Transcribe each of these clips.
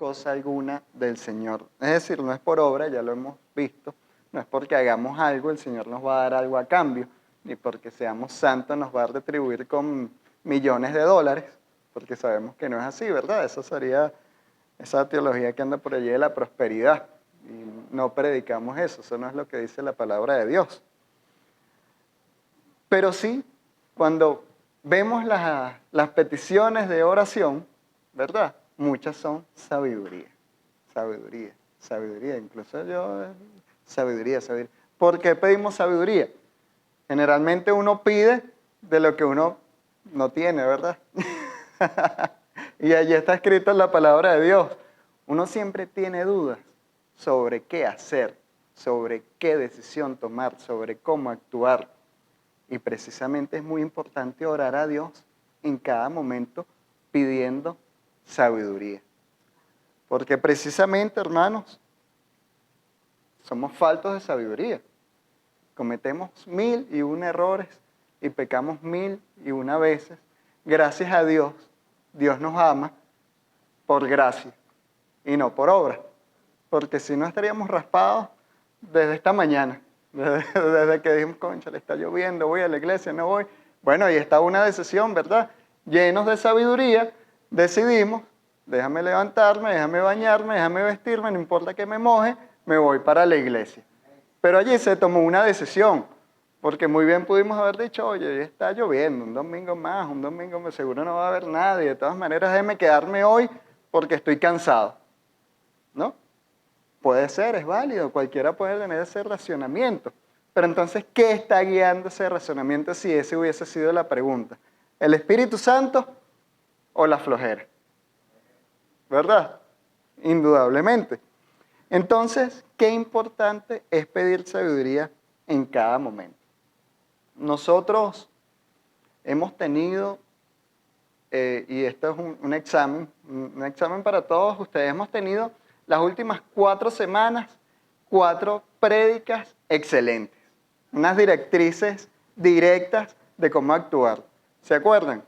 cosa alguna del Señor. Es decir, no es por obra, ya lo hemos visto, no es porque hagamos algo, el Señor nos va a dar algo a cambio, ni porque seamos santos nos va a retribuir con millones de dólares, porque sabemos que no es así, ¿verdad? Eso sería esa teología que anda por allí de la prosperidad, y no predicamos eso no es lo que dice la palabra de Dios. Pero sí, cuando vemos las peticiones de oración, ¿verdad? Muchas son sabiduría, sabiduría, sabiduría. Incluso yo, sabiduría. ¿Por qué pedimos sabiduría? Generalmente uno pide de lo que uno no tiene, ¿verdad? Y allí está escrito en la palabra de Dios. Uno siempre tiene dudas sobre qué hacer, sobre qué decisión tomar, sobre cómo actuar. Y precisamente es muy importante orar a Dios en cada momento pidiendo sabiduría. Porque precisamente, hermanos, somos faltos de sabiduría. Cometemos 1001 errores y pecamos 1001 veces. Gracias a Dios, Dios nos ama por gracia y no por obra. Porque si no estaríamos raspados desde esta mañana. Desde que dijimos, concha, le está lloviendo, voy a la iglesia, no voy. Bueno, ahí está una decisión, ¿verdad? Llenos de sabiduría, decidimos, déjame levantarme, déjame bañarme, déjame vestirme, no importa que me moje, me voy para la iglesia. Pero allí se tomó una decisión, porque muy bien pudimos haber dicho, oye, está lloviendo, un domingo más, un domingo seguro no va a haber nadie, de todas maneras déjame quedarme hoy porque estoy cansado, ¿no? Puede ser, es válido, cualquiera puede tener ese razonamiento. Pero entonces, ¿qué está guiando ese razonamiento si esa hubiese sido la pregunta? ¿El Espíritu Santo o la flojera? ¿Verdad? Indudablemente. Entonces, qué importante es pedir sabiduría en cada momento. Nosotros hemos tenido, y esto es un examen para todos ustedes, hemos tenido las últimas 4 semanas, 4 prédicas excelentes. Unas directrices directas de cómo actuar. ¿Se acuerdan?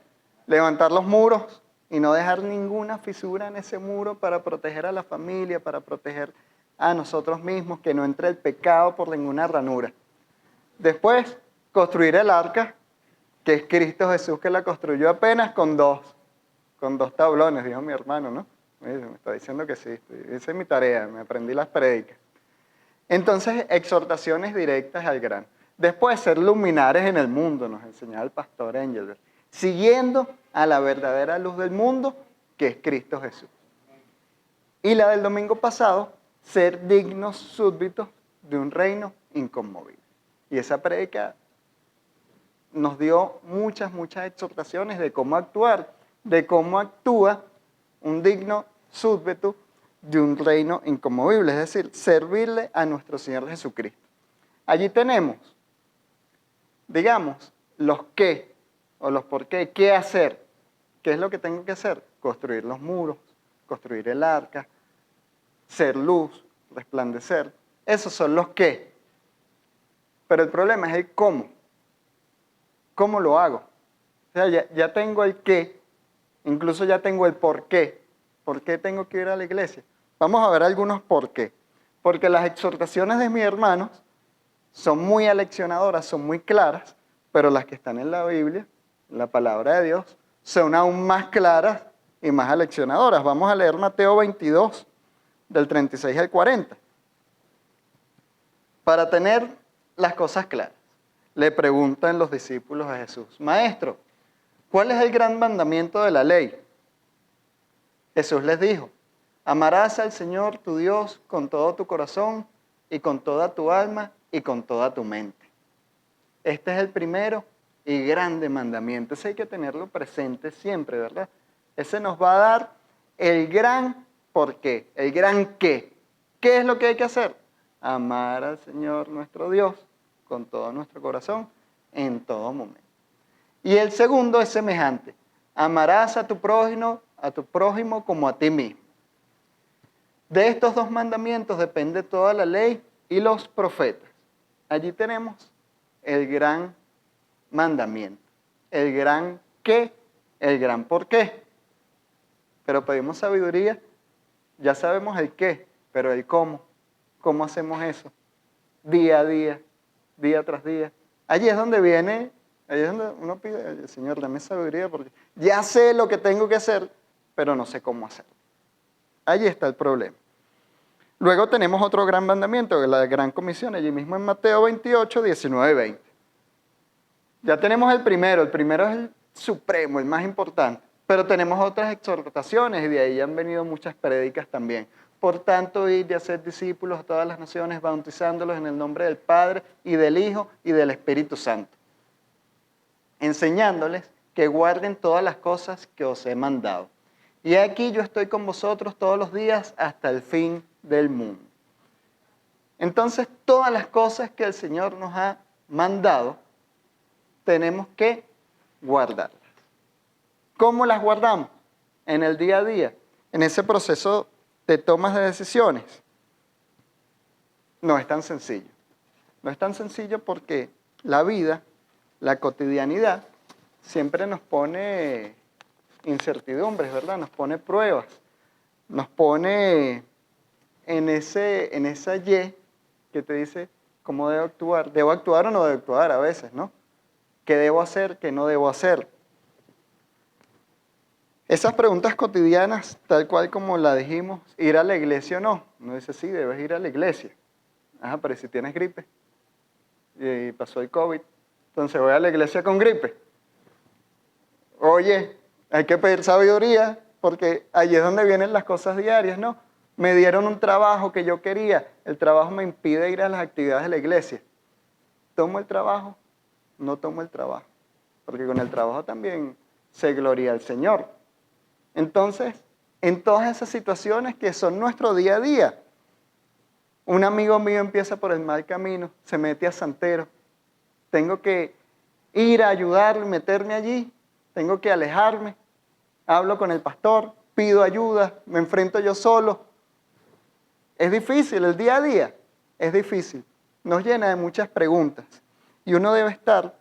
Levantar los muros y no dejar ninguna fisura en ese muro para proteger a la familia, para proteger a nosotros mismos, que no entre el pecado por ninguna ranura. Después, construir el arca, que es Cristo Jesús que la construyó apenas con dos tablones, dijo mi hermano, ¿no? Me está diciendo que sí, esa es mi tarea, me aprendí las prédicas. Entonces, exhortaciones directas al grano. Después, ser luminares en el mundo, nos enseñaba el pastor Engelbert, siguiendo a la verdadera luz del mundo, que es Cristo Jesús. Y la del domingo pasado, ser dignos súbditos de un reino inconmovible. Y esa prédica nos dio muchas exhortaciones de cómo actuar, de cómo actúa un digno súbdito de un reino inconmovible, es decir, servirle a nuestro Señor Jesucristo. Allí tenemos, digamos, los qué o los por qué, qué hacer. ¿Qué es lo que tengo que hacer? Construir los muros, construir el arca, ser luz, resplandecer. Esos son los qué. Pero el problema es el cómo. ¿Cómo lo hago? O sea, ya tengo el qué, incluso ya tengo el por qué. ¿Por qué tengo que ir a la iglesia? Vamos a ver algunos por qué. Porque las exhortaciones de mis hermanos son muy aleccionadoras, son muy claras, pero las que están en la Biblia, en la palabra de Dios, son aún más claras y más aleccionadoras. Vamos a leer Mateo 22, del 36 al 40. Para tener las cosas claras, le preguntan los discípulos a Jesús, Maestro, ¿cuál es el gran mandamiento de la ley? Jesús les dijo, amarás al Señor tu Dios con todo tu corazón y con toda tu alma y con toda tu mente. Este es el primero y grande mandamiento. Ese hay que tenerlo presente siempre, ¿verdad? Ese nos va a dar el gran por qué, el gran qué. ¿Qué es lo que hay que hacer? Amar al Señor nuestro Dios con todo nuestro corazón en todo momento. Y el segundo es semejante. Amarás a tu prójimo como a ti mismo. De estos 2 mandamientos depende toda la ley y los profetas. Allí tenemos el gran mandamiento, el gran qué, el gran por qué. Pero pedimos sabiduría Ya sabemos el qué, pero el cómo. ¿Cómo hacemos eso? Día a día, día tras día. Allí es donde viene, allí es donde uno pide, Señor, dame sabiduría porque ya sé lo que tengo que hacer, pero no sé cómo hacerlo. Allí está el problema. Luego tenemos otro gran mandamiento, la gran comisión, allí mismo en Mateo 28, 19 y 20. Ya tenemos el primero es el supremo, el más importante, pero tenemos otras exhortaciones y de ahí han venido muchas prédicas también. Por tanto, id y hacer discípulos a todas las naciones, bautizándolos en el nombre del Padre y del Hijo y del Espíritu Santo, enseñándoles que guarden todas las cosas que os he mandado. Y aquí yo estoy con vosotros todos los días hasta el fin del mundo. Entonces, todas las cosas que el Señor nos ha mandado, tenemos que guardarlas. ¿Cómo las guardamos? En el día a día, en ese proceso de tomas de decisiones. No es tan sencillo. No es tan sencillo porque la vida, la cotidianidad, siempre nos pone incertidumbres, ¿verdad? Nos pone pruebas, nos pone en esa Y que te dice cómo debo actuar. ¿Debo actuar o no debo actuar a veces, no? ¿Qué debo hacer, qué no debo hacer? Esas preguntas cotidianas, tal cual como la dijimos, ¿ir a la iglesia o no? Uno dice, sí, debes ir a la iglesia. Ajá, pero si tienes gripe y pasó el COVID, entonces voy a la iglesia con gripe. Oye, hay que pedir sabiduría porque allí es donde vienen las cosas diarias, ¿no? Me dieron un trabajo que yo quería, el trabajo me impide ir a las actividades de la iglesia. ¿Tomo el trabajo? No tomo el trabajo, porque con el trabajo también se gloria al Señor. Entonces, en todas esas situaciones que son nuestro día a día, un amigo mío empieza por el mal camino, se mete a santero, tengo que ir a ayudarle, meterme allí, tengo que alejarme, hablo con el pastor, pido ayuda, me enfrento yo solo. Es difícil, el día a día es difícil, nos llena de muchas preguntas y uno debe estar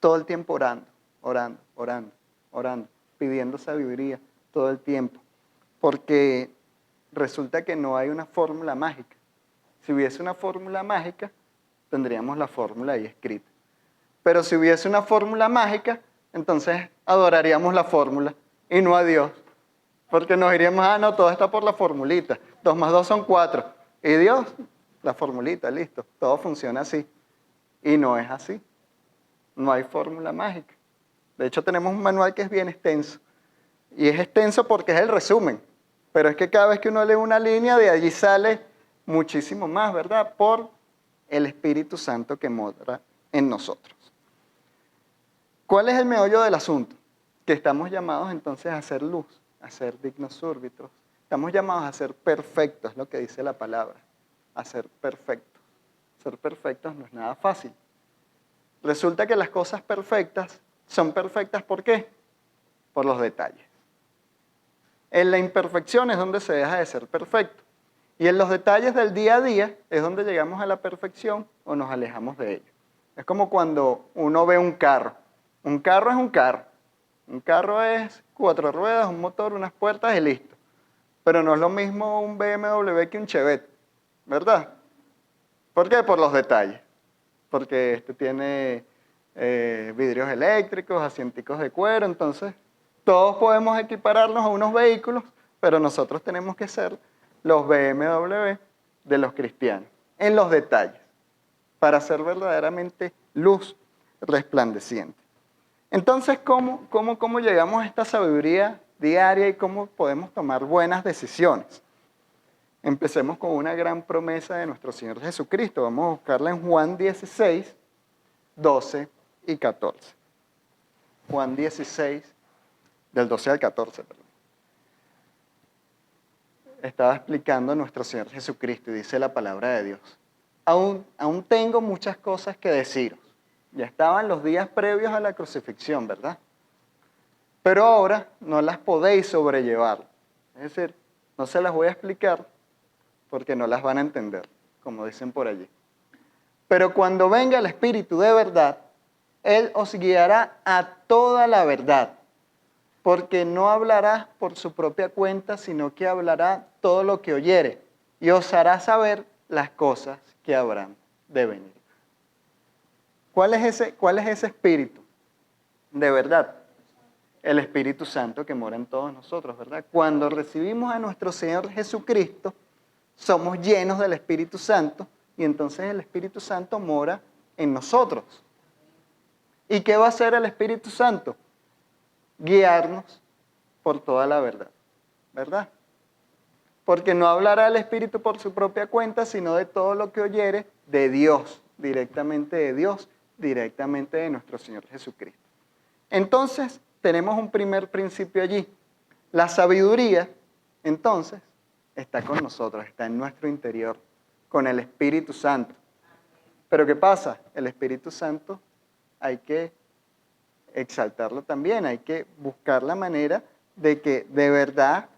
todo el tiempo orando, orando, orando, orando, pidiendo sabiduría todo el tiempo, porque resulta que no hay una fórmula mágica. Si hubiese una fórmula mágica, tendríamos la fórmula ahí escrita. Pero si hubiese una fórmula mágica, entonces adoraríamos la fórmula y no a Dios. Porque nos diríamos, ah, no, todo está por la formulita. 2 más 2 son 4. Y Dios, la formulita, listo. Todo funciona así. Y no es así. No hay fórmula mágica. De hecho, tenemos un manual que es bien extenso. Y es extenso porque es el resumen. Pero es que cada vez que uno lee una línea, de allí sale muchísimo más, ¿verdad? Por el Espíritu Santo que mora en nosotros. ¿Cuál es el meollo del asunto? Que estamos llamados entonces a ser luz, a ser dignos súrbitros. Estamos llamados a ser perfectos, es lo que dice la palabra, a ser perfectos. Ser perfectos no es nada fácil. Resulta que las cosas perfectas son perfectas, ¿por qué? Por los detalles. En la imperfección es donde se deja de ser perfecto. Y en los detalles del día a día es donde llegamos a la perfección o nos alejamos de ello. Es como cuando uno ve un carro. Un carro es un carro. Un carro es 4 ruedas, un motor, unas puertas y listo. Pero no es lo mismo un BMW que un Chevette, ¿verdad? ¿Por qué? Por los detalles. Porque este tiene vidrios eléctricos, asienticos de cuero, entonces todos podemos equipararnos a unos vehículos, pero nosotros tenemos que ser los BMW de los cristianos, en los detalles, para ser verdaderamente luz resplandeciente. Entonces, ¿cómo llegamos a esta sabiduría diaria y cómo podemos tomar buenas decisiones? Empecemos con una gran promesa de nuestro Señor Jesucristo. Vamos a buscarla en Juan 16, 12 y 14. Juan 16, del 12 al 14, perdón. Estaba explicando nuestro Señor Jesucristo y dice la palabra de Dios. Aún tengo muchas cosas que deciros. Ya estaban los días previos a la crucifixión, ¿verdad? Pero ahora no las podéis sobrellevar. Es decir, no se las voy a explicar porque no las van a entender, como dicen por allí. Pero cuando venga el Espíritu de verdad, Él os guiará a toda la verdad. porque no hablará por su propia cuenta, sino que hablará todo lo que oyere, y os hará saber las cosas que habrán de venir. ¿Cuál es ese espíritu? De verdad, el Espíritu Santo que mora en todos nosotros, ¿verdad? Cuando recibimos a nuestro Señor Jesucristo, somos llenos del Espíritu Santo y entonces el Espíritu Santo mora en nosotros. ¿Y qué va a hacer el Espíritu Santo? Guiarnos por toda la verdad, ¿verdad? Porque no hablará el Espíritu por su propia cuenta, sino de todo lo que oyere de Dios, directamente de Dios, directamente de nuestro Señor Jesucristo. Entonces, tenemos un primer principio allí. La sabiduría, entonces, está con nosotros, está en nuestro interior, con el Espíritu Santo. Pero ¿qué pasa? El Espíritu Santo hay que exaltarlo también, hay que buscar la manera de que de verdad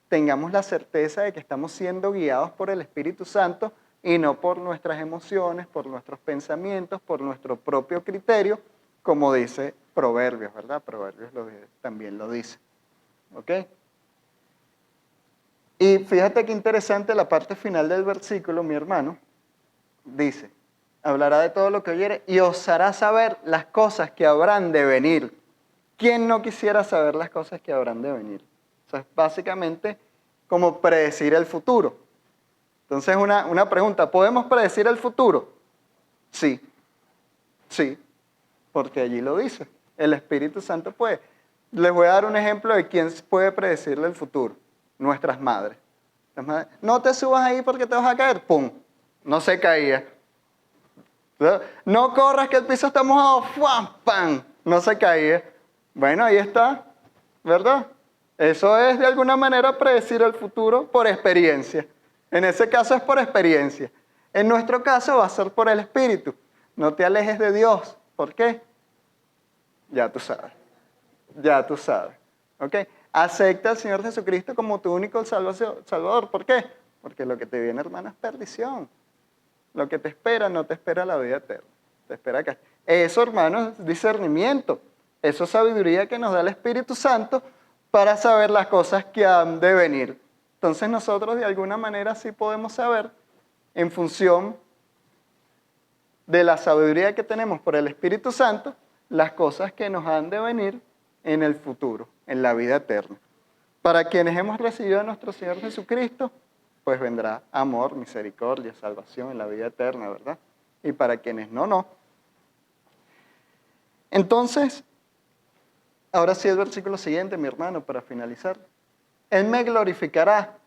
tengamos la certeza de que estamos siendo guiados por el Espíritu Santo y no por nuestras emociones, por nuestros pensamientos, por nuestro propio criterio, como dice Proverbios, ¿verdad? Proverbios también lo dice. ¿Ok? Y fíjate qué interesante la parte final del versículo, mi hermano. Dice, hablará de todo lo que oyere y os hará saber las cosas que habrán de venir. ¿Quién no quisiera saber las cosas que habrán de venir? O sea, es básicamente como predecir el futuro. Entonces, una pregunta, ¿podemos predecir el futuro? Sí, sí, porque allí lo dice. El Espíritu Santo puede. Les voy a dar un ejemplo de quién puede predecirle el futuro. Nuestras madres. No te subas ahí porque te vas a caer. ¡Pum! No se caía. No corras que el piso está mojado. ¡Fum! ¡Pam! No se caía. Bueno, ahí está. ¿Verdad? Eso es de alguna manera predecir el futuro por experiencia. En ese caso es por experiencia. En nuestro caso va a ser por el Espíritu. No te alejes de Dios. ¿Por qué? Ya tú sabes. Ya tú sabes. ¿Ok? Acepta al Señor Jesucristo como tu único Salvador. ¿Por qué? Porque lo que te viene, hermano, es perdición. Lo que te espera no te espera la vida eterna. Te espera acá. Eso, hermano, es discernimiento. Eso es sabiduría que nos da el Espíritu Santo para saber las cosas que han de venir. Entonces nosotros de alguna manera sí podemos saber en función de la sabiduría que tenemos por el Espíritu Santo las cosas que nos han de venir en el futuro, en la vida eterna. Para quienes hemos recibido a nuestro Señor Jesucristo, pues vendrá amor, misericordia, salvación en la vida eterna, ¿verdad? Y para quienes no, no. Entonces, ahora sí el versículo siguiente, mi hermano, para finalizar. Él me glorificará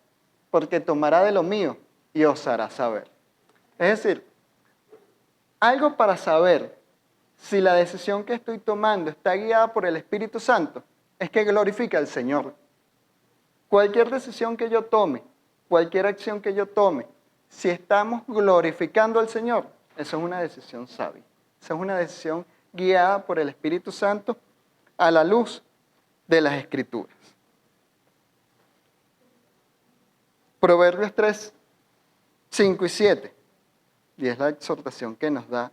porque tomará de lo mío y os hará saber. Es decir, algo para saber si la decisión que estoy tomando está guiada por el Espíritu Santo, es que glorifica al Señor. Cualquier decisión que yo tome, cualquier acción que yo tome, si estamos glorificando al Señor, eso es una decisión sabia. Esa es una decisión guiada por el Espíritu Santo a la luz de las Escrituras. Proverbios 3, 5 y 7. Y es la exhortación que nos da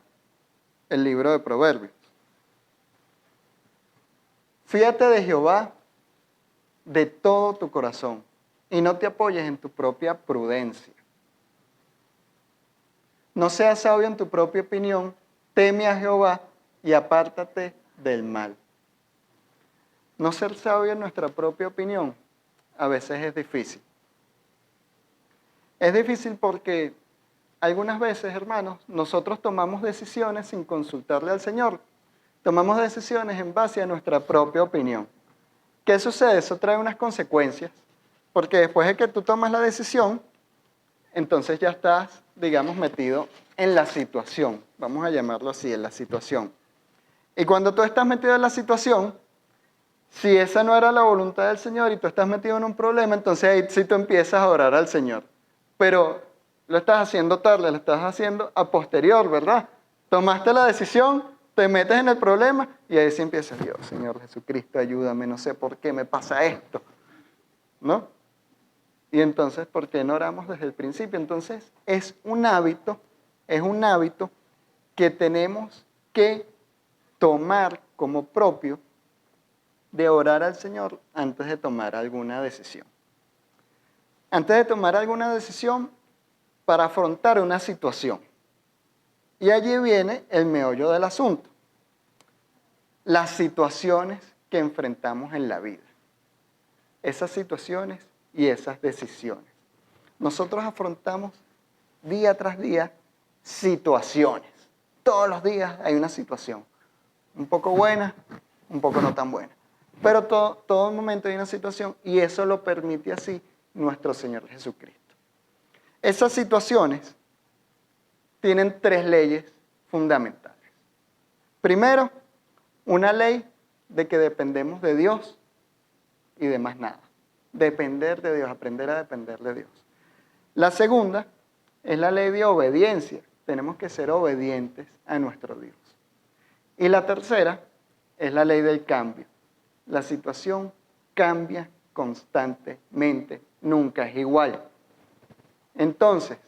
el libro de Proverbios. Fíate de Jehová de todo tu corazón y no te apoyes en tu propia prudencia. No seas sabio en tu propia opinión, teme a Jehová y apártate del mal. No ser sabio en nuestra propia opinión a veces es difícil. Es difícil porque algunas veces, hermanos, nosotros tomamos decisiones sin consultarle al Señor. Tomamos decisiones en base a nuestra propia opinión. ¿Qué sucede? Eso trae unas consecuencias, porque después de que tú tomas la decisión, entonces ya estás, digamos, metido en la situación. Vamos a llamarlo así, en la situación. Y cuando tú estás metido en la situación, si esa no era la voluntad del Señor y tú estás metido en un problema, entonces ahí sí tú empiezas a orar al Señor. Pero lo estás haciendo tarde, lo estás haciendo a posterior, ¿verdad? Tomaste la decisión, te metes en el problema y ahí sí empiezas, Dios, Señor Jesucristo, ayúdame, no sé por qué me pasa esto, ¿no? Y entonces, ¿por qué no oramos desde el principio? Entonces, es un hábito que tenemos que tomar como propio de orar al Señor antes de tomar alguna decisión. Antes de tomar alguna decisión para afrontar una situación. Y allí viene el meollo del asunto. Las situaciones que enfrentamos en la vida. Esas situaciones y esas decisiones. Nosotros afrontamos día tras día situaciones. Todos los días hay una situación. Un poco buena, un poco no tan buena. Pero todo momento hay una situación y eso lo permite así nuestro Señor Jesucristo. Esas situaciones tienen 3 leyes fundamentales. Primero, una ley de que dependemos de Dios y de más nada. Depender de Dios, aprender a depender de Dios. La segunda es la ley de obediencia. Tenemos que ser obedientes a nuestro Dios. Y la tercera es la ley del cambio. La situación cambia constantemente, nunca es igual. Entonces,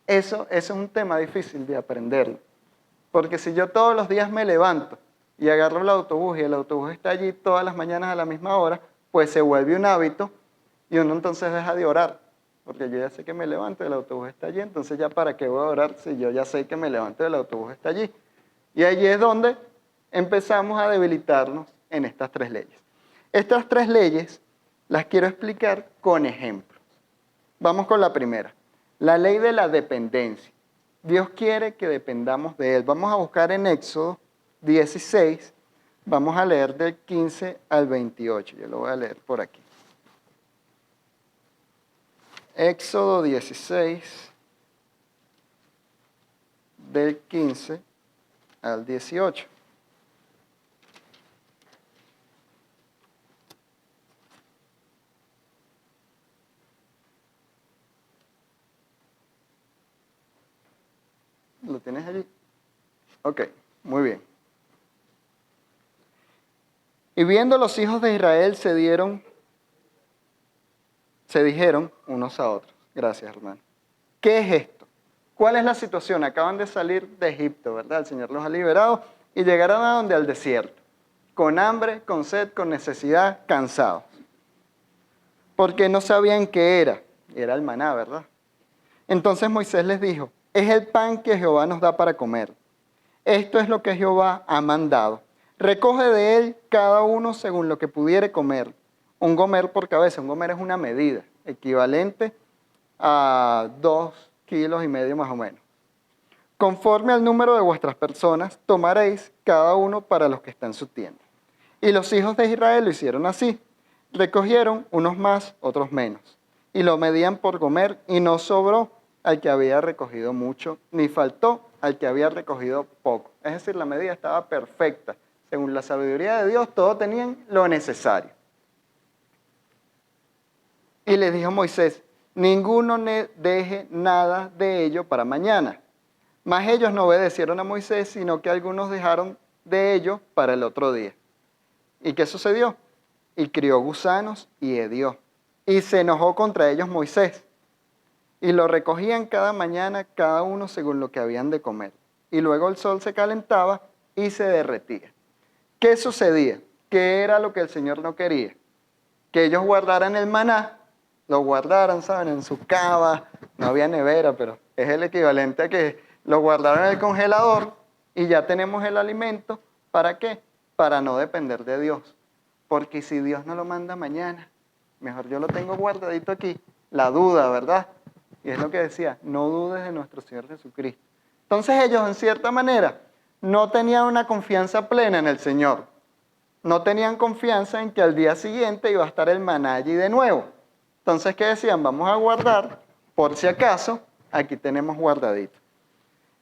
eso es un tema difícil de aprenderlo. Porque si yo todos los días me levanto y agarro el autobús y el autobús está allí todas las mañanas a la misma hora, pues se vuelve un hábito y uno entonces deja de orar. Porque yo ya sé que me levanto y el autobús está allí, entonces ya para qué voy a orar si yo ya sé que me levanto y el autobús está allí. Y allí es donde empezamos a debilitarnos en estas 3 leyes. Estas 3 leyes las quiero explicar con ejemplos. Vamos con la primera, la ley de la dependencia. Dios quiere que dependamos de Él. Vamos a buscar en Éxodo 16, vamos a leer del 15 al 28. Yo lo voy a leer por aquí. Éxodo 16, del 15 al 18. ¿Lo tienes allí? Ok, muy bien. Y viendo los hijos de Israel se dijeron unos a otros. Gracias, hermano. ¿Qué es esto? ¿Cuál es la situación? Acaban de salir de Egipto, ¿verdad? El Señor los ha liberado y llegaron a donde? Al desierto. Con hambre, con sed, con necesidad, cansados. Porque no sabían qué era. Era el maná, ¿verdad? Entonces Moisés les dijo, es el pan que Jehová nos da para comer. Esto es lo que Jehová ha mandado. Recoge de él cada uno según lo que pudiere comer. Un gomer por cabeza. Un gomer es una medida equivalente a 2,5 kilos más o menos. Conforme al número de vuestras personas, tomaréis cada uno para los que están en su tienda. Y los hijos de Israel lo hicieron así. Recogieron unos más, otros menos. Y lo medían por gomer y no sobró al que había recogido mucho, ni faltó al que había recogido poco. Es decir, la medida estaba perfecta. Según la sabiduría de Dios, todos tenían lo necesario. Y les dijo Moisés, ninguno deje nada de ello para mañana. Mas ellos no obedecieron a Moisés, sino que algunos dejaron de ello para el otro día. ¿Y qué sucedió? Y crió gusanos y hedió. Y se enojó contra ellos Moisés. Y lo recogían cada mañana, cada uno según lo que habían de comer. Y luego el sol se calentaba y se derretía. ¿Qué sucedía? ¿Qué era lo que el Señor no quería? Que ellos guardaran el maná, lo guardaran, ¿saben? En su cava, no había nevera, pero es el equivalente a que lo guardaran en el congelador y ya tenemos el alimento. ¿Para qué? Para no depender de Dios. Porque si Dios no lo manda mañana, mejor yo lo tengo guardadito aquí. La duda, ¿verdad? Y es lo que decía, no dudes de nuestro Señor Jesucristo. Entonces ellos, en cierta manera, no tenían una confianza plena en el Señor. No tenían confianza en que al día siguiente iba a estar el maná allí de nuevo. Entonces, ¿qué decían? Vamos a guardar, por si acaso, aquí tenemos guardadito.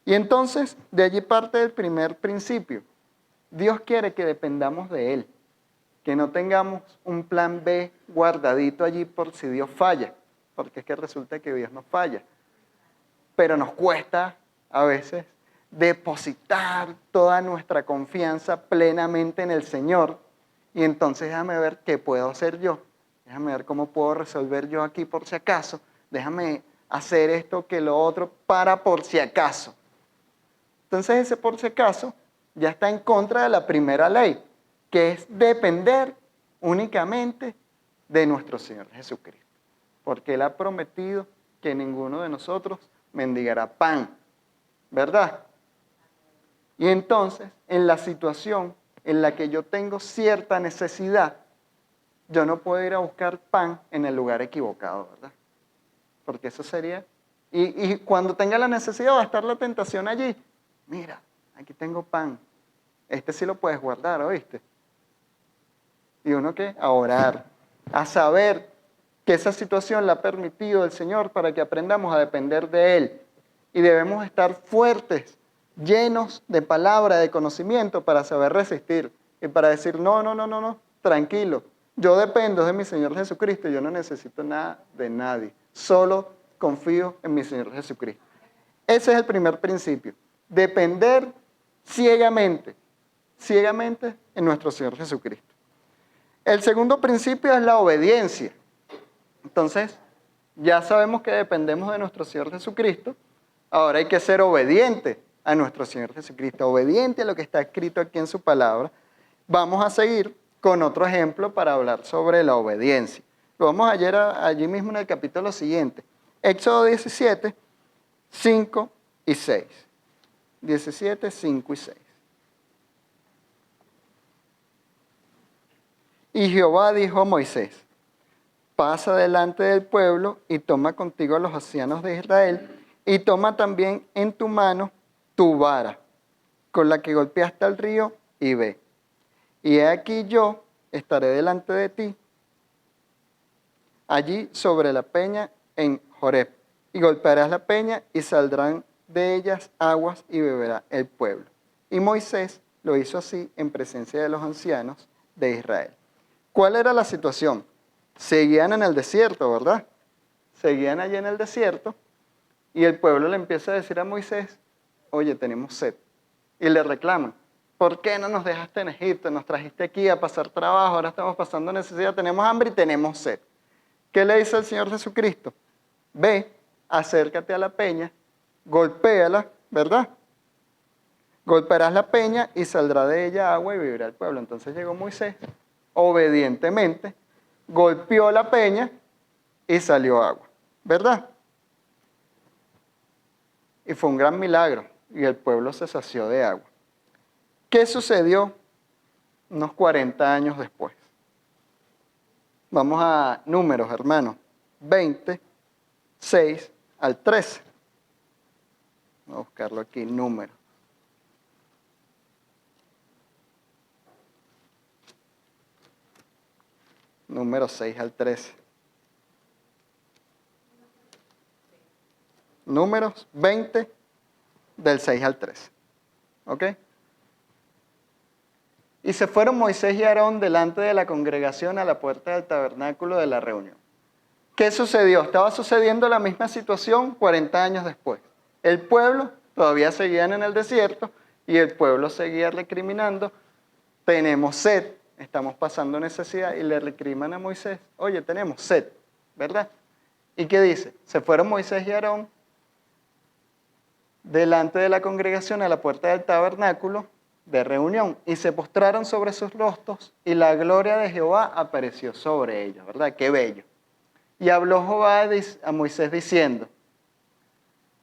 Y entonces, de allí parte el primer principio. Dios quiere que dependamos de Él. Que no tengamos un plan B guardadito allí por si Dios falla. Porque es que resulta que Dios no falla. Pero nos cuesta a veces depositar toda nuestra confianza plenamente en el Señor. Y entonces déjame ver qué puedo hacer yo. Déjame ver cómo puedo resolver yo aquí por si acaso. Déjame hacer esto que lo otro para por si acaso. Entonces ese por si acaso ya está en contra de la primera ley. que es depender únicamente de nuestro Señor Jesucristo. Porque Él ha prometido que ninguno de nosotros mendigará pan, ¿verdad? Y entonces, en la situación en la que yo tengo cierta necesidad, yo no puedo ir a buscar pan en el lugar equivocado, ¿verdad? Porque eso sería... Y cuando tenga la necesidad va a estar la tentación allí. Mira, aquí tengo pan. Este sí lo puedes guardar, ¿oíste? ¿Y uno qué? A orar, a saber que esa situación la ha permitido el Señor para que aprendamos a depender de Él. Y debemos estar fuertes, llenos de palabra, de conocimiento para saber resistir y para decir, no, tranquilo. Yo dependo de mi Señor Jesucristo, yo no necesito nada de nadie. Solo confío en mi Señor Jesucristo. Ese es el primer principio. Depender ciegamente en nuestro Señor Jesucristo. El segundo principio es la obediencia. Entonces, ya sabemos que dependemos de nuestro Señor Jesucristo. Ahora hay que ser obediente a nuestro Señor Jesucristo, obediente a lo que está escrito aquí en su palabra. Vamos a seguir con otro ejemplo para hablar sobre la obediencia. Lo vamos a leer allí mismo en el capítulo siguiente. Éxodo 17, 5 y 6. 17, 5 y 6. Y Jehová dijo a Moisés, pasa delante del pueblo y toma contigo a los ancianos de Israel y toma también en tu mano tu vara, con la que golpeaste al río y ve. Y he aquí yo estaré delante de ti, allí sobre la peña en Joreb, y golpearás la peña y saldrán de ellas aguas y beberá el pueblo. Y Moisés lo hizo así en presencia de los ancianos de Israel. ¿Cuál era la situación? Seguían en el desierto, ¿verdad? Seguían allí en el desierto y el pueblo le empieza a decir a Moisés, oye, tenemos sed. Y le reclaman, ¿por qué no nos dejaste en Egipto? Nos trajiste aquí a pasar trabajo, ahora estamos pasando necesidad, tenemos hambre y tenemos sed. ¿Qué le dice el Señor Jesucristo? Ve, acércate a la peña, golpéala, ¿verdad? Golpearás la peña y saldrá de ella agua y vivirá el pueblo. Entonces llegó Moisés, obedientemente, golpeó la peña y salió agua, ¿verdad? Y fue un gran milagro y el pueblo se sació de agua. ¿Qué sucedió unos 40 años después? Vamos a números, hermanos. 20, 6 al 13. Vamos a buscarlo aquí, números. Números 6 al 13. Números 20, del 6 al 13. ¿Ok? Y se fueron Moisés y Aarón delante de la congregación a la puerta del tabernáculo de la reunión. ¿Qué sucedió? Estaba sucediendo la misma situación 40 años después. El pueblo todavía seguían en el desierto y el pueblo seguía recriminando, tenemos sed, estamos pasando necesidad, y le recriman a Moisés, oye, tenemos sed, ¿verdad? ¿Y qué dice? Se fueron Moisés y Aarón delante de la congregación a la puerta del tabernáculo de reunión y se postraron sobre sus rostros y la gloria de Jehová apareció sobre ellos, ¿verdad? Qué bello. Y habló Jehová a Moisés diciendo,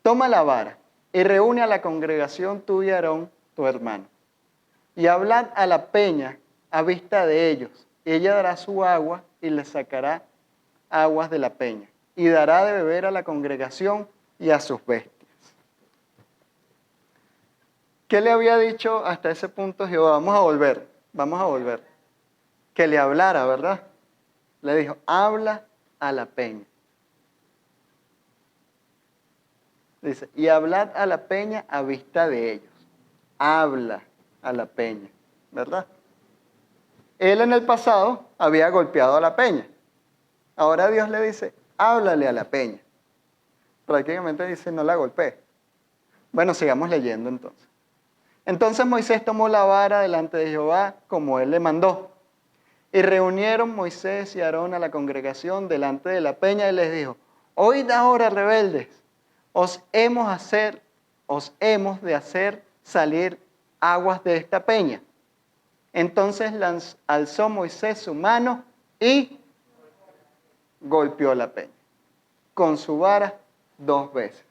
toma la vara y reúne a la congregación tú y Aarón, tu hermano, y hablad a la peña a vista de ellos, y ella dará su agua y le sacará aguas de la peña, y dará de beber a la congregación y a sus bestias. ¿Qué le había dicho hasta ese punto Jehová? Vamos a volver. Que le hablara, ¿verdad? Le dijo, habla a la peña. Dice, y hablad a la peña a vista de ellos. Habla a la peña, ¿verdad? Él en el pasado había golpeado a la peña. Ahora Dios le dice, háblale a la peña. Prácticamente dice, no la golpeé. Bueno, sigamos leyendo entonces. Entonces Moisés tomó la vara delante de Jehová como él le mandó. Y reunieron Moisés y Aarón a la congregación delante de la peña y les dijo, oíd ahora, rebeldes, os hemos de hacer salir aguas de esta peña. Entonces alzó Moisés su mano y golpeó la peña con su vara 2 veces.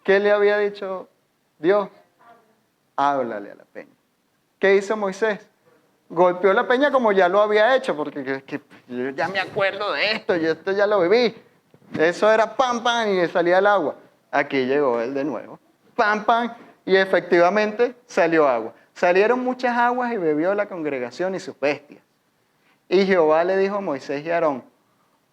¿Qué le había dicho Dios? Háblale a la peña. ¿Qué hizo Moisés? Golpeó la peña como ya lo había hecho, porque yo ya me acuerdo de esto, yo esto ya lo viví. Eso era pam, pam, y salía el agua. Aquí llegó él de nuevo. Pam, pam, y efectivamente salió agua. Salieron muchas aguas y bebió la congregación y sus bestias. Y Jehová le dijo a Moisés y a Aarón,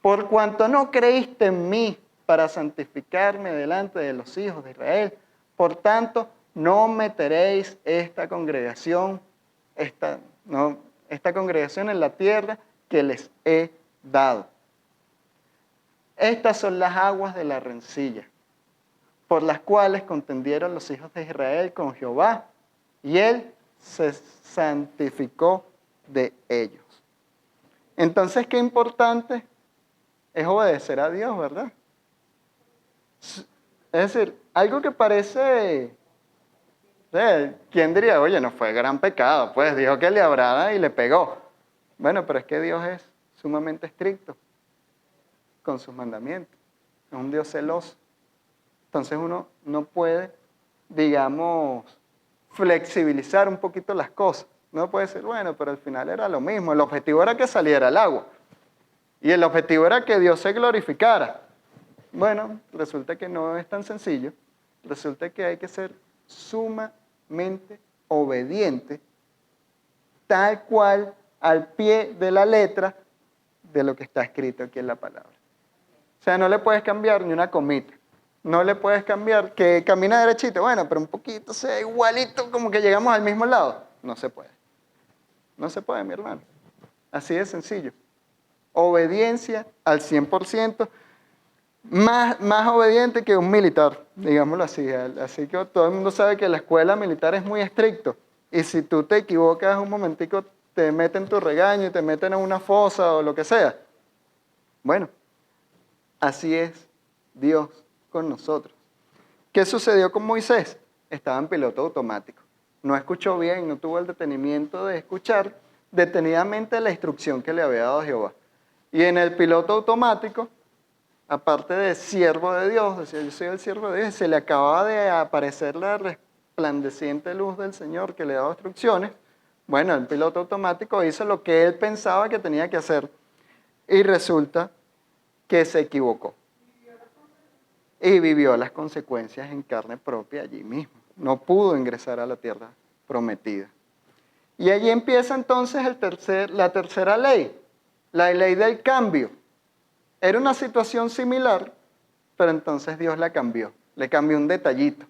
por cuanto no creíste en mí para santificarme delante de los hijos de Israel, por tanto, no meteréis esta congregación en la tierra que les he dado. Estas son las aguas de la rencilla, por las cuales contendieron los hijos de Israel con Jehová, y él se santificó de ellos. Entonces, qué importante es obedecer a Dios, ¿verdad? Es decir, algo que parece, ¿quién diría? Oye, no fue gran pecado, pues dijo que le hablaba y le pegó. Bueno, pero es que Dios es sumamente estricto con sus mandamientos, es un Dios celoso. Entonces uno no puede, digamos, flexibilizar un poquito las cosas. No puede decir, bueno, pero al final era lo mismo, el objetivo era que saliera el agua. Y el objetivo era que Dios se glorificara. Bueno, resulta que no es tan sencillo. Resulta que hay que ser sumamente obediente, tal cual al pie de la letra de lo que está escrito aquí en la palabra. O sea, no le puedes cambiar ni una comita. No le puedes cambiar que camina derechito. Bueno, pero un poquito sea igualito, como que llegamos al mismo lado. No se puede. No se puede, mi hermano. Así de sencillo. Obediencia al 100%, más obediente que un militar, digámoslo así. Así que todo el mundo sabe que la escuela militar es muy estricto. Y si tú te equivocas un momentico, te meten tu regaño y te meten en una fosa o lo que sea. Bueno, así es Dios con nosotros. ¿Qué sucedió con Moisés? Estaba en piloto automático. No escuchó bien, no tuvo el detenimiento de escuchar detenidamente la instrucción que le había dado Jehová. Y en el piloto automático, aparte de siervo de Dios, decía, yo soy el siervo de Dios, se le acababa de aparecer la resplandeciente luz del Señor que le daba instrucciones. Bueno, el piloto automático hizo lo que él pensaba que tenía que hacer y resulta que se equivocó. Y vivió las consecuencias en carne propia allí mismo. No pudo ingresar a la tierra prometida. Y allí empieza entonces la tercera ley, la ley del cambio. Era una situación similar, pero entonces Dios la cambió. Le cambió un detallito.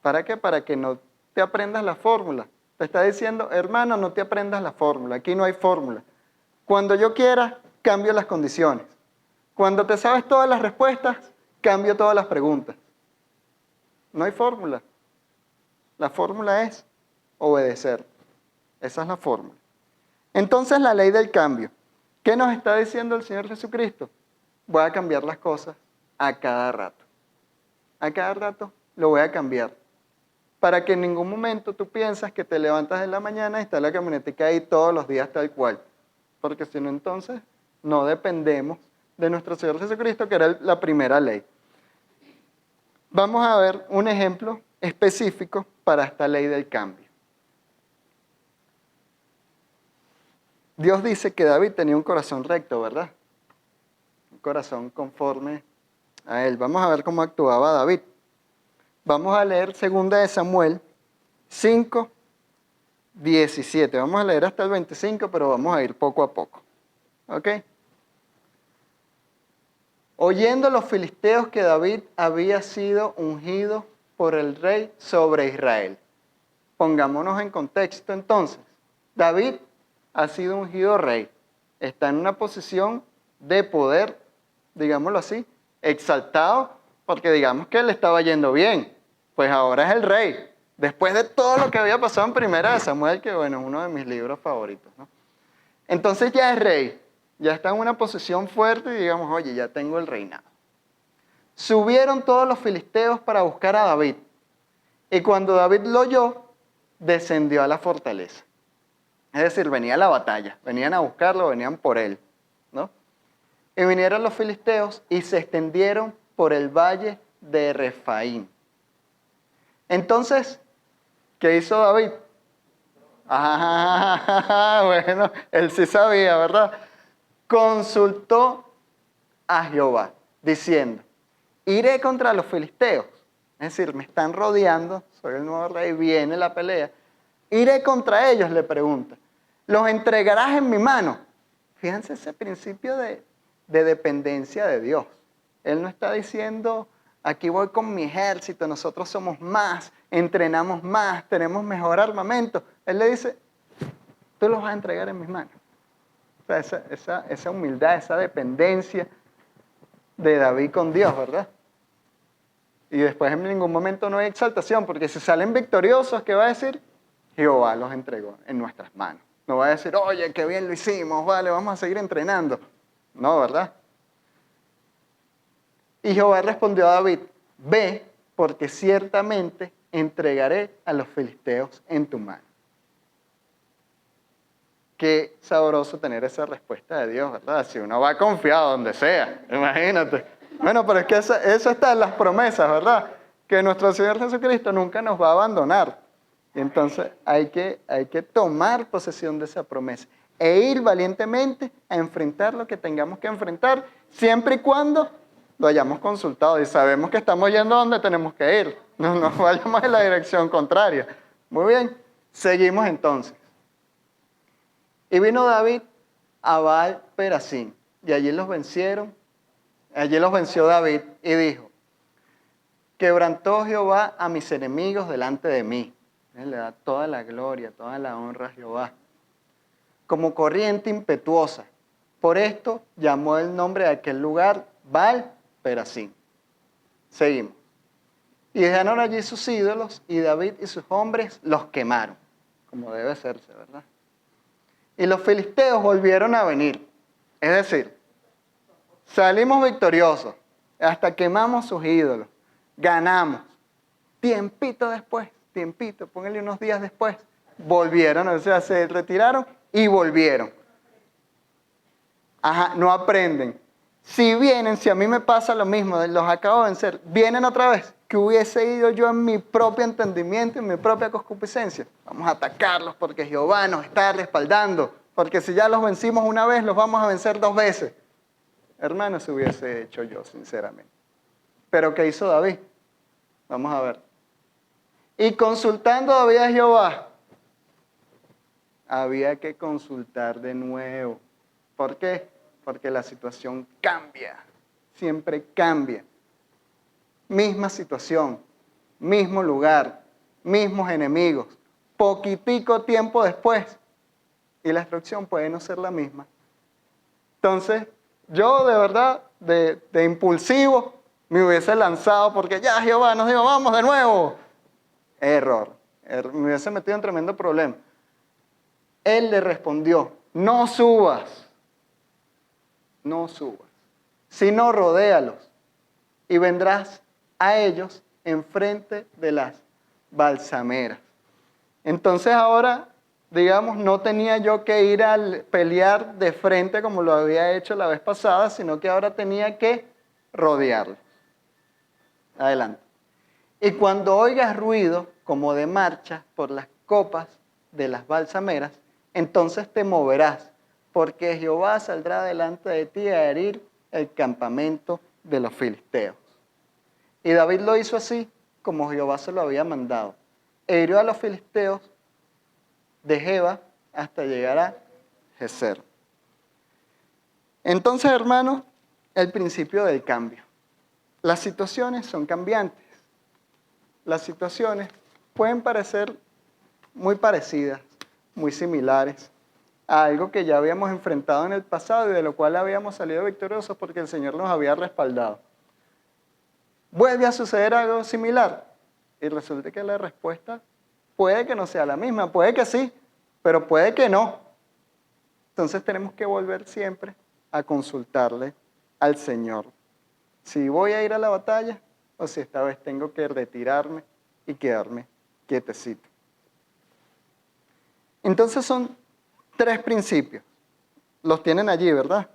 ¿Para qué? Para que no te aprendas la fórmula. Te está diciendo, hermano, no te aprendas la fórmula. Aquí no hay fórmula. Cuando yo quiera, cambio las condiciones. Cuando te sabes todas las respuestas, cambio todas las preguntas. No hay fórmula. La fórmula es obedecer. Esa es la fórmula. Entonces, la ley del cambio. ¿Qué nos está diciendo el Señor Jesucristo? Voy a cambiar las cosas a cada rato. A cada rato lo voy a cambiar. Para que en ningún momento tú piensas que te levantas en la mañana y está la camionetica ahí todos los días tal cual. Porque si no, entonces no dependemos de nuestro Señor Jesucristo, que era la primera ley. Vamos a ver un ejemplo específico para esta ley del cambio. Dios dice que David tenía un corazón recto, ¿verdad? Un corazón conforme a él. Vamos a ver cómo actuaba David. Vamos a leer 2 Samuel 5, 17. Vamos a leer hasta el 25, pero vamos a ir poco a poco. ¿Ok? Oyendo los filisteos que David había sido ungido por el rey sobre Israel. Pongámonos en contexto entonces. David ha sido ungido rey. Está en una posición de poder, digámoslo así, exaltado, porque digamos que le estaba yendo bien. Pues ahora es el rey. Después de todo lo que había pasado en 1 Samuel, que bueno, es uno de mis libros favoritos, ¿no? Entonces ya es rey. Ya está en una posición fuerte y digamos, oye, ya tengo el reinado. Subieron todos los filisteos para buscar a David. Y cuando David lo oyó, descendió a la fortaleza. Es decir, venía la batalla, venían a buscarlo, venían por él, ¿no? Y vinieron los filisteos y se extendieron por el valle de Refaim. Entonces, ¿qué hizo David? Bueno, él sí sabía, ¿verdad? Consultó a Jehová, diciendo, iré contra los filisteos. Es decir, me están rodeando, soy el nuevo rey, viene la pelea. Iré contra ellos, le pregunta. ¿Los entregarás en mi mano? Fíjense ese principio de dependencia de Dios. Él no está diciendo, aquí voy con mi ejército, nosotros somos más, entrenamos más, tenemos mejor armamento. Él le dice, tú los vas a entregar en mis manos. O sea, esa humildad, esa dependencia de David con Dios, ¿verdad? Y después en ningún momento no hay exaltación, porque si salen victoriosos, ¿qué va a decir? Jehová los entregó en nuestras manos. No va a decir, oye, qué bien lo hicimos, vale, vamos a seguir entrenando. No, ¿verdad? Y Jehová respondió a David, ve, porque ciertamente entregaré a los filisteos en tu mano. Qué sabroso tener esa respuesta de Dios, ¿verdad? Si uno va confiado donde sea, imagínate. Bueno, pero es que eso está en las promesas, ¿verdad? Que nuestro Señor Jesucristo nunca nos va a abandonar. Y entonces hay que tomar posesión de esa promesa e ir valientemente a enfrentar lo que tengamos que enfrentar, siempre y cuando lo hayamos consultado y sabemos que estamos yendo donde tenemos que ir. No nos vayamos en la dirección contraria. Muy bien, seguimos entonces. Y vino David a Baal Perasim, y allí los vencieron. Allí los venció David y dijo, quebrantó Jehová a mis enemigos delante de mí. Él le da toda la gloria, toda la honra a Jehová. Como corriente impetuosa. Por esto llamó el nombre de aquel lugar Baal Perasim. Seguimos. Y dejaron allí sus ídolos y David y sus hombres los quemaron, como debe hacerse, ¿verdad? Y los filisteos volvieron a venir. Es decir, salimos victoriosos, hasta quemamos sus ídolos, ganamos. Tiempito después, póngale unos días después, volvieron, o sea, se retiraron y volvieron. Ajá, no aprenden. Si vienen, si a mí me pasa lo mismo, los acabo de vencer, vienen otra vez, que hubiese ido yo en mi propio entendimiento, en mi propia concupiscencia. Vamos a atacarlos porque Jehová nos está respaldando, porque si ya los vencimos una vez, los vamos a vencer 2 veces. Hermano, se hubiese hecho yo, sinceramente. Pero ¿qué hizo David? Vamos a ver. Y consultando David a Jehová, había que consultar de nuevo. ¿Por qué? Porque la situación cambia, siempre cambia. Misma situación, mismo lugar, mismos enemigos, poquitico tiempo después, y la instrucción puede no ser la misma. Entonces, yo de verdad, de impulsivo, me hubiese lanzado porque ya Jehová nos dijo, vamos de nuevo. Error. Me hubiese metido en tremendo problema. Él le respondió, no subas, sino rodéalos y vendrás a ellos enfrente de las balsameras. Entonces ahora, digamos, no tenía yo que ir a pelear de frente como lo había hecho la vez pasada, sino que ahora tenía que rodearlos. Adelante. Y cuando oigas ruido como de marcha por las copas de las balsameras, entonces te moverás, porque Jehová saldrá delante de ti a herir el campamento de los filisteos. Y David lo hizo así, como Jehová se lo había mandado. E hirió a los filisteos de Geba hasta llegar a Geser. Entonces, hermanos, el principio del cambio. Las situaciones son cambiantes. Las situaciones pueden parecer muy parecidas, muy similares a algo que ya habíamos enfrentado en el pasado y de lo cual habíamos salido victoriosos porque el Señor nos había respaldado. ¿Vuelve a suceder algo similar? Y resulta que la respuesta puede que no sea la misma, puede que sí, pero puede que no. Entonces tenemos que volver siempre a consultarle al Señor. Si voy a ir a la batalla o si esta vez tengo que retirarme y quedarme quietecito. Entonces son 3 principios. Los tienen allí, ¿verdad?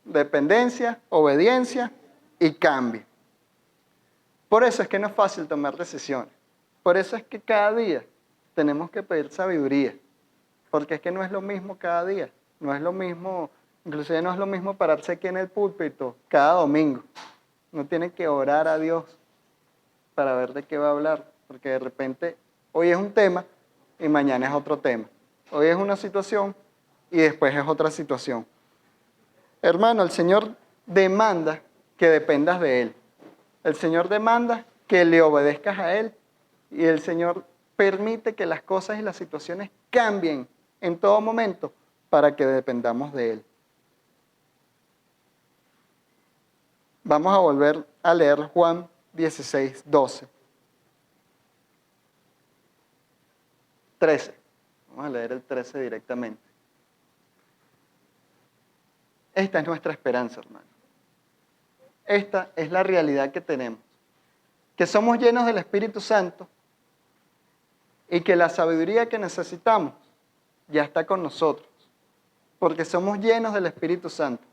Dependencia, obediencia y cambio. Por eso es que no es fácil tomar decisiones. Por eso es que cada día tenemos que pedir sabiduría. Porque es que no es lo mismo cada día. No es lo mismo, inclusive no es lo mismo pararse aquí en el púlpito cada domingo. No tiene que orar a Dios para ver de qué va a hablar. Porque de repente hoy es un tema y mañana es otro tema. Hoy es una situación y después es otra situación. Hermano, el Señor demanda que dependas de Él. El Señor demanda que le obedezcas a Él. Y el Señor permite que las cosas y las situaciones cambien en todo momento para que dependamos de Él. Vamos a volver a leer Juan 16, 12. 13. Vamos a leer el 13 directamente. Esta es nuestra esperanza, hermano. Esta es la realidad que tenemos. Que somos llenos del Espíritu Santo y que la sabiduría que necesitamos ya está con nosotros. Porque somos llenos del Espíritu Santo.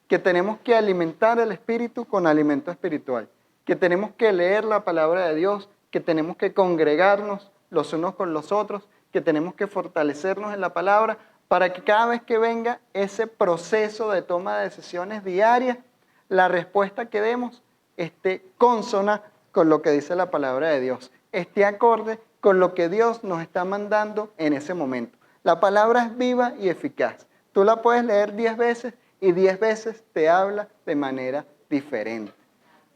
Que tenemos que alimentar el Espíritu con alimento espiritual. Que tenemos que leer la palabra de Dios. Que tenemos que congregarnos los unos con los otros. Que tenemos que fortalecernos en la palabra para que cada vez que venga ese proceso de toma de decisiones diarias, la respuesta que demos esté consona con lo que dice la palabra de Dios, esté acorde con lo que Dios nos está mandando en ese momento. La palabra es viva y eficaz. Tú la puedes leer 10 veces y 10 veces te habla de manera diferente.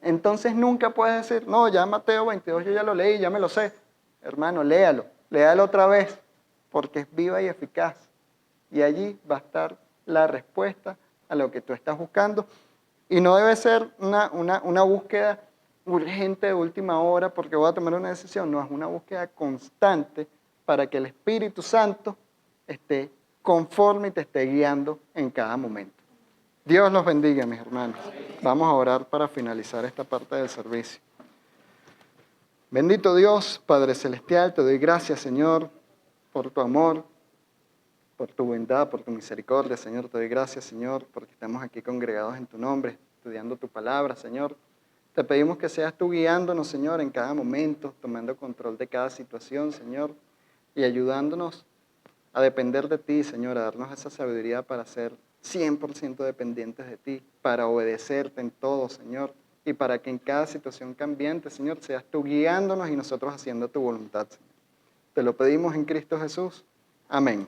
Entonces nunca puedes decir, no, ya Mateo 22 yo ya lo leí, ya me lo sé. Hermano, léalo otra vez, porque es viva y eficaz. Y allí va a estar la respuesta a lo que tú estás buscando. Y no debe ser una búsqueda urgente de última hora porque voy a tomar una decisión. No, es una búsqueda constante para que el Espíritu Santo esté conforme y te esté guiando en cada momento. Dios los bendiga, mis hermanos. Vamos a orar para finalizar esta parte del servicio. Bendito Dios, Padre Celestial, te doy gracias, Señor, por tu amor, por tu bondad, por tu misericordia, Señor. Te doy gracias, Señor, porque estamos aquí congregados en tu nombre, estudiando tu palabra, Señor. Te pedimos que seas tú guiándonos, Señor, en cada momento, tomando control de cada situación, Señor, y ayudándonos a depender de ti, Señor, a darnos esa sabiduría para ser 100% dependientes de ti, para obedecerte en todo, Señor, y para que en cada situación cambiante, Señor, seas tú guiándonos y nosotros haciendo tu voluntad, Señor. Te lo pedimos en Cristo Jesús. Amén.